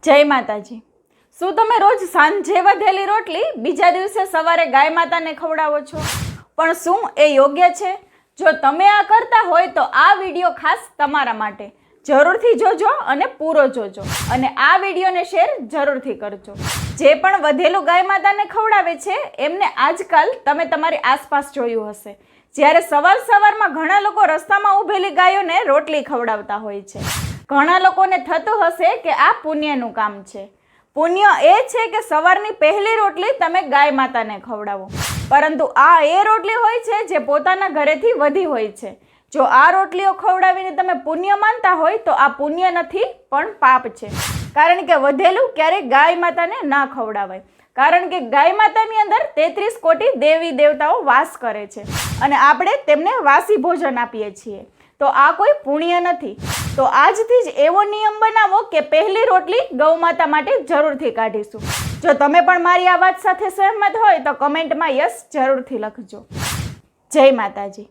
જય માતાજી। શું તમે રોજ સાંજે વધેલી રોટલી બીજા દિવસે સવારે ગાય માતાને ખવડાવો છો? પણ શું એ યોગ્ય છે? જો તમે આ કરતા હોય તો આ વિડીયો ખાસ તમારા માટે જરૂરથી જોજો અને પૂરો જોજો, અને આ વિડીયોને શેર જરૂરથી કરજો। જે પણ વધેલું ગાય માતાને ખવડાવે છે એમને આજકાલ તમે તમારી આસપાસ જોયું હશે, જ્યારે સવારમાં ઘણા લોકો રસ્તામાં ઊભેલી ગાયોને રોટલી ખવડાવતા હોય છે। ઘણા લોકોને થતું હશે કે આ પુણ્યનું કામ છે। પુણ્ય એ છે કે સવારની પહેલી રોટલી તમે ગાય માતાને ખવડાવો, પરંતુ આ એ રોટલી હોય છે જે પોતાના ઘરેથી વધી હોય છે। જો આ રોટલીઓ ખવડાવીને તમે પુણ્ય માનતા હોય તો આ પુણ્ય નથી પણ પાપ છે, કારણ કે વધેલું ક્યારેય ગાય માતાને ના ખવડાવાય, કારણ કે ગાય માતાની અંદર 33 કોટી દેવી દેવતાઓ વાસ કરે છે અને આપણે તેમને વાસી ભોજન આપીએ છીએ, તો આ કોઈ પુણ્ય નથી। તો આજથી જ એવો નિયમ બનાવો કે પહેલી રોટલી ગૌ માતા માટે જરૂરથી કાઢીશું। જો તમે પણ મારી આ વાત સાથે સહેમત હોય તો કમેન્ટમાં યસ જરૂરથી લખજો। જય માતાજી।